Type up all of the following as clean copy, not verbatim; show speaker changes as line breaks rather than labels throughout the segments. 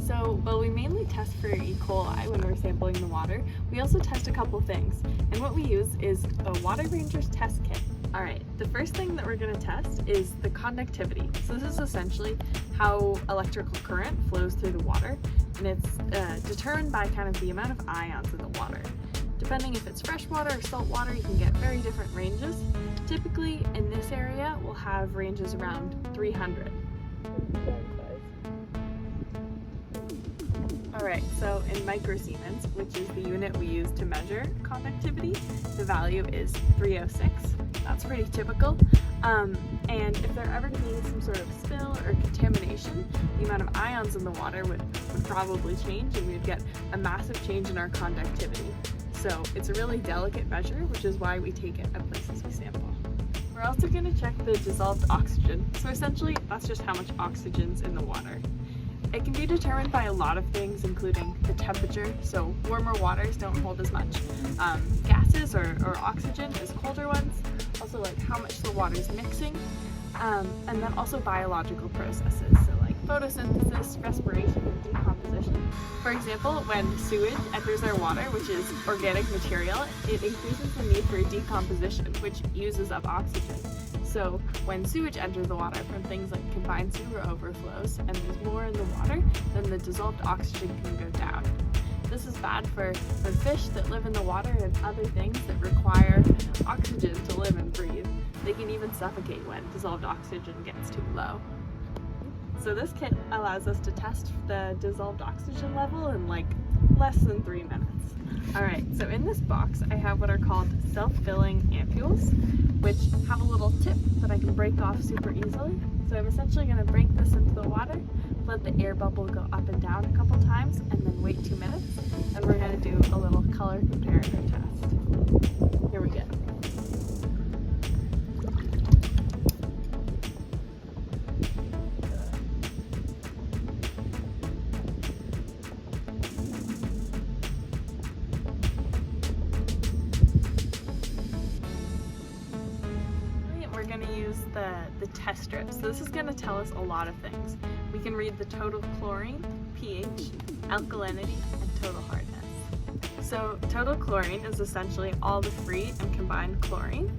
So, while we mainly test for E. coli when we're sampling the water, we also test a couple things. And what we use is a Water Rangers test kit. Alright, the first thing that we're going to test is the conductivity. So this is essentially how electrical current flows through the water, and it's determined by kind of the amount of ions in the water. Depending if it's fresh water or salt water, you can get very different ranges. Typically, in this area, we'll have ranges around 300. Alright, so in microsiemens, which is the unit we use to measure conductivity, the value is 306. That's pretty typical. And if there ever to be some sort of spill or contamination, the amount of ions in the water would probably change, and we'd get a massive change in our conductivity. So it's a really delicate measure, which is why we take it at places we sample. We're also going to check the dissolved oxygen. So essentially, that's just how much oxygen's in the water. It can be determined by a lot of things, including the temperature, so warmer waters don't hold as much gases or oxygen as colder ones, also like how much the water's mixing, and then also biological processes, so like photosynthesis, respiration, and decomposition. For example, when sewage enters our water, which is organic material, it increases the need for decomposition, which uses up oxygen. So when sewage enters the water from things like combined sewer overflows and there's more in the water, then the dissolved oxygen can go down. This is bad for fish that live in the water and other things that require oxygen to live and breathe. They can even suffocate when dissolved oxygen gets too low. So this kit allows us to test the dissolved oxygen level in like less than 3 minutes. Alright, so in this box I have what are called self-filling ampules, which have a little tip that I can break off super easily. So I'm essentially going to break this into the water, let the air bubble go up and down a couple times, and then wait 2 minutes, and we're going to do a little color comparator test. Here we go. We're going to use the test strip. So this is going to tell us a lot of things. We can read the total chlorine, pH, alkalinity, and total hardness. So total chlorine is essentially all the free and combined chlorine.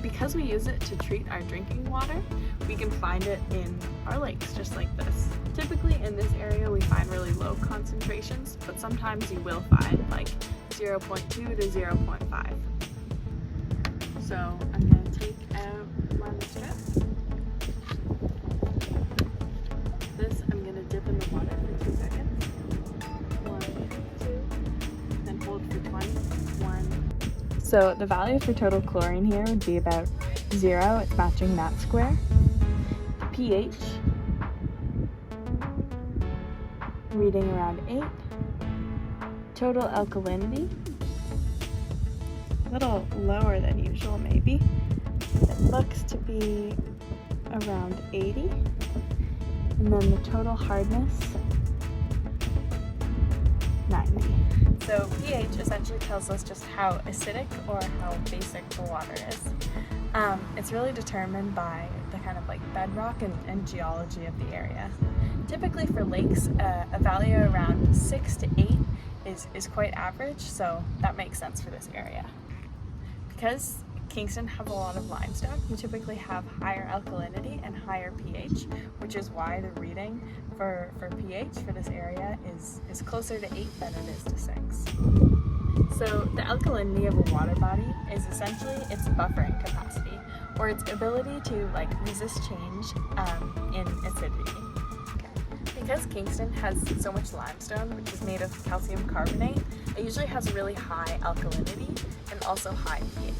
Because we use it to treat our drinking water, we can find it in our lakes just like this. Typically in this area we find really low concentrations, but sometimes you will find like 0.2 to 0.5. So I'm going to take out one strip. This I'm going to dip in the water for 2 seconds. 1, 2, then hold for 20. 1. So the value for total chlorine here would be about 0. It's matching that square. The pH, reading around 8. Total alkalinity, a little lower than usual maybe. It looks to be around 80. And then the total hardness, 90. So pH essentially tells us just how acidic or how basic the water is. It's really determined by the kind of like bedrock and geology of the area. Typically for lakes, a value around 6 to 8 is quite average, so that makes sense for this area. Because Kingston has a lot of limestone, you typically have higher alkalinity and higher pH, which is why the reading for pH for this area is closer to 8 than it is to 6. So the alkalinity of a water body is essentially its buffering capacity, or its ability to like resist change in acidity. Because Kingston has so much limestone, which is made of calcium carbonate, it usually has a really high alkalinity and also high pH.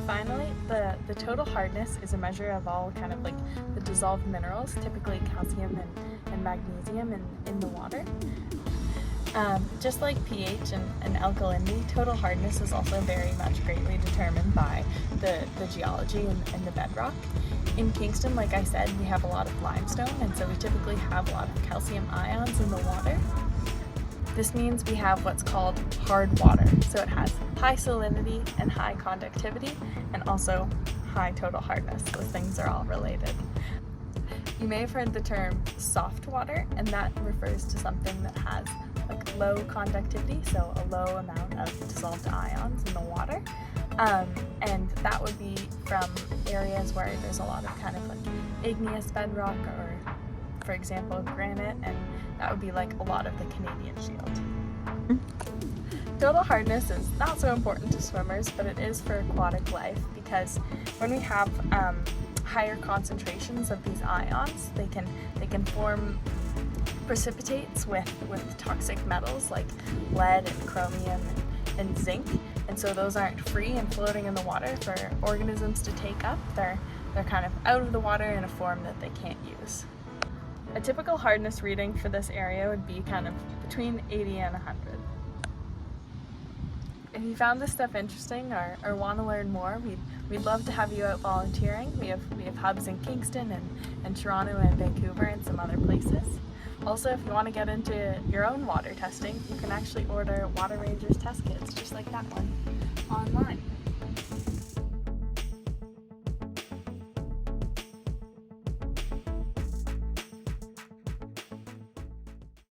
Finally, the total hardness is a measure of all kind of like the dissolved minerals, typically calcium and magnesium in the water. Just like pH and alkalinity, total hardness is also very much greatly determined by the geology and the bedrock. In Kingston, like I said, we have a lot of limestone, and so we typically have a lot of calcium ions in the water. This means we have what's called hard water, so it has high salinity and high conductivity, and also high total hardness. Those things are all related. you may have heard the term soft water, and that refers to something that has like low conductivity, so a low amount of dissolved ions in the water. And that would be from areas where there's a lot of kind of like igneous bedrock, or for example granite, and that would be like a lot of the Canadian Shield. Total hardness is not so important to swimmers, but it is for aquatic life, because when we have higher concentrations of these ions, they can form precipitates with toxic metals like lead and chromium and zinc, and so those aren't free and floating in the water for organisms to take up. They're kind of out of the water in a form that they can't use. A typical hardness reading for this area would be kind of between 80 and 100. If you found this stuff interesting or want to learn more, we'd love to have you out volunteering. We have hubs in Kingston and Toronto and Vancouver and some other places. Also, if you want to get into your own water testing, you can actually order Water Rangers test kits just like that one online.